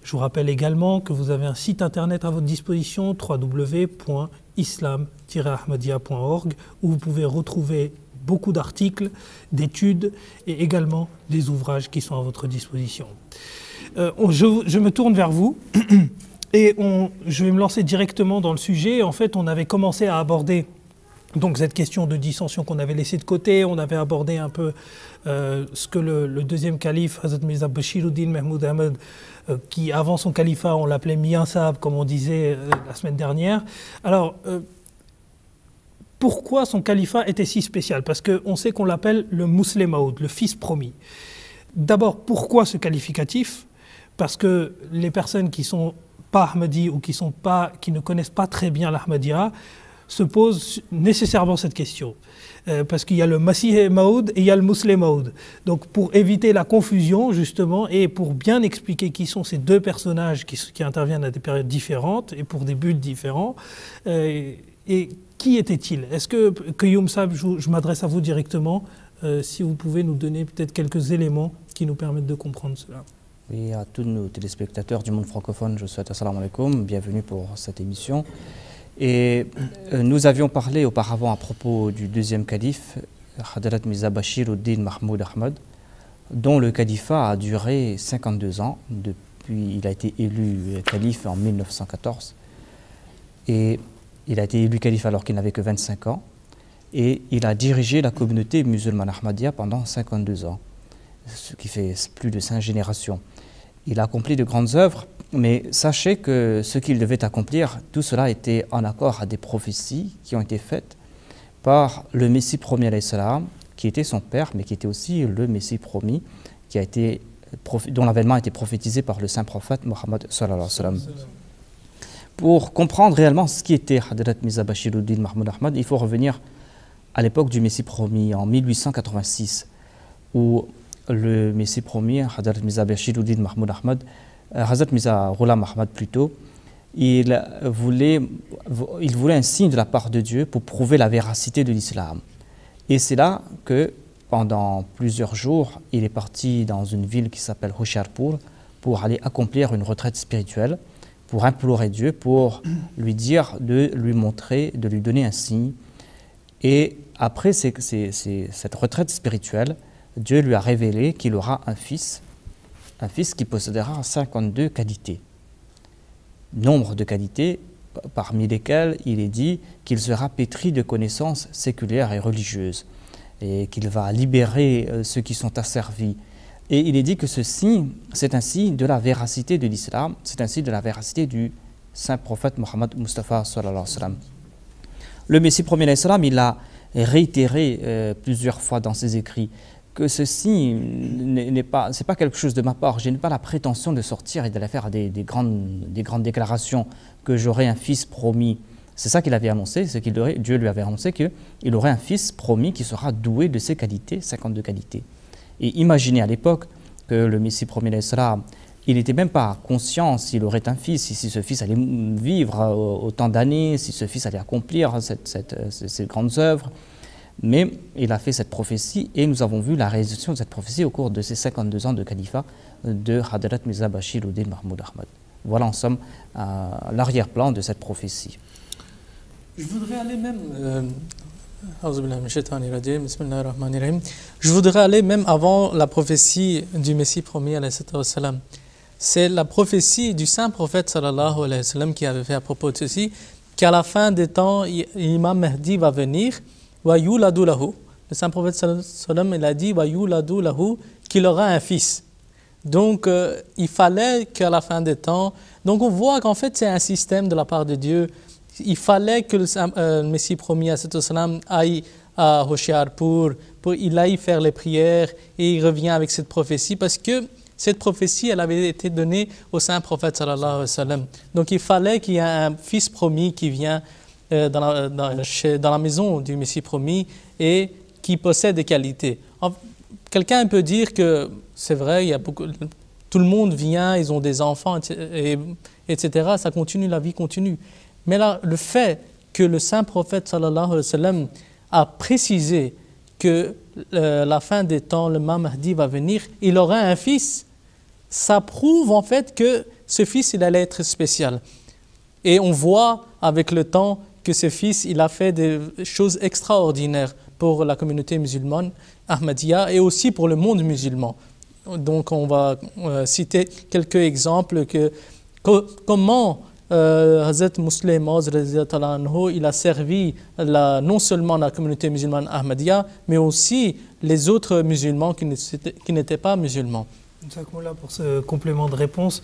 Je vous rappelle également que vous avez un site internet à votre disposition, www.islam-ahmadiyya.org, où vous pouvez retrouver beaucoup d'articles, d'études et également des ouvrages qui sont à votre disposition. Je me tourne vers vous et je vais me lancer directement dans le sujet. En fait, on avait commencé à aborder donc cette question de dissension qu'on avait laissée de côté. On avait abordé un peu ce que le deuxième calife, Hazrat Mirza Bashiruddin Mahmoud Ahmad, qui avant son califat, on l'appelait Mian Sahab, comme on disait la semaine dernière. Alors, pourquoi son califat était si spécial? Parce qu'on sait qu'on l'appelle le Muslim Maud, le fils promis. D'abord, pourquoi ce qualificatif? Parce que les personnes qui ne sont pas Ahmadis ou qui ne connaissent pas très bien l'Ahmadiyya se posent nécessairement cette question. Parce qu'il y a le Masih Maud et il y a le Muslim Maud. Donc pour éviter la confusion justement et pour bien expliquer qui sont ces deux personnages qui interviennent à des périodes différentes et pour des buts différents, et qui était-il? Est-ce que Qayyum Sahab, je m'adresse à vous directement, si vous pouvez nous donner peut-être quelques éléments qui nous permettent de comprendre cela. Oui, à tous nos téléspectateurs du monde francophone, je souhaite assalamu alaikum, bienvenue pour cette émission. Et nous avions parlé auparavant à propos du deuxième calife, Hadrat Mirza Bashiruddin Mahmoud Ahmad, dont le califat a duré 52 ans, depuis il a été élu calife en 1914. Et il a été élu calife alors qu'il n'avait que 25 ans, et il a dirigé la communauté musulmane Ahmadiyya pendant 52 ans, ce qui fait plus de 5 générations. Il a accompli de grandes œuvres, mais sachez que ce qu'il devait accomplir, tout cela était en accord à des prophéties qui ont été faites par le Messie premier alayhi salam, qui était son père, mais qui était aussi le Messie promis, dont l'avènement a été prophétisé par le saint prophète Mohammed sallallahu alayhi wa sallam. Pour comprendre réellement ce qui était Hadrat Mirza Bashiruddin Mahmoud Ahmad, il faut revenir à l'époque du Messie promis, en 1886, où le Messie promis, Hadrat Mirza Bashiruddin Mahmoud Ahmad, Hazrat Mirza Ghulam Ahmad plutôt, il voulait un signe de la part de Dieu pour prouver la véracité de l'islam. Et c'est là que, pendant plusieurs jours, il est parti dans une ville qui s'appelle Hoshiarpur pour aller accomplir une retraite spirituelle, pour implorer Dieu, pour lui dire de lui montrer, de lui donner un signe. Et après cette retraite spirituelle, Dieu lui a révélé qu'il aura un fils qui possédera 52 qualités. Nombre de qualités, parmi lesquelles il est dit qu'il sera pétri de connaissances séculières et religieuses, et qu'il va libérer ceux qui sont asservis. Et il est dit que ce signe, c'est un signe de la véracité de l'islam, c'est un signe de la véracité du saint prophète Mohammed Mustafa sallallahu alayhi wa sallam. Le Messie premier alayhi salam, il a réitéré plusieurs fois dans ses écrits que ceci c'est pas quelque chose de ma part. Je n'ai pas la prétention de sortir et d'aller faire des grandes déclarations que j'aurai un fils promis. C'est ça qu'il avait annoncé, Dieu lui avait annoncé qu'il aurait un fils promis qui sera doué de ces qualités, 52 qualités. Et imaginez à l'époque que le Messie premier alayhi salam, il n'était même pas conscient s'il aurait un fils, si ce fils allait vivre autant d'années, si ce fils allait accomplir ces grandes œuvres. Mais il a fait cette prophétie et nous avons vu la réalisation de cette prophétie au cours de ces 52 ans de califat de Hadrat Mirza Bashiruddin Mahmoud Ahmad. Voilà en somme l'arrière-plan de cette prophétie. Je voudrais aller même avant la prophétie du Messie promis alayhi salam. C'est la prophétie du saint prophète sallallahu alayhi wa sallam qui avait fait à propos de ceci, qu'à la fin des temps, l'imam Mahdi va venir. Le saint prophète sallam, il a dit qu'il aura un fils. Donc il fallait qu'à la fin des temps, donc on voit qu'en fait c'est un système de la part de Dieu. Il fallait que le Messie promis sallam aille à Hoshiarpur, il aille faire les prières et il revient avec cette prophétie parce que cette prophétie elle avait été donnée au saint prophète sallallahu alayhi wa sallam. Donc il fallait qu'il y ait un fils promis qui vient dans la maison du Messie promis et qui possède des qualités. Quelqu'un peut dire que c'est vrai, il y a tout le monde vient, ils ont des enfants, etc. Ça continue, la vie continue. Mais là, le fait que le saint prophète sallallahu alayhi wa sallam a précisé que la fin des temps, le Mahdi va venir, il aura un fils, ça prouve en fait que ce fils, il allait être spécial. Et on voit avec le temps que ce fils, il a fait des choses extraordinaires pour la communauté musulmane, Ahmadiyya, et aussi pour le monde musulman. Donc on va citer quelques exemples comment Hazrat Musleh Maud il a servi non seulement la communauté musulmane Ahmadiyya, mais aussi les autres musulmans qui n'étaient pas musulmans. Pour ce complément de réponse.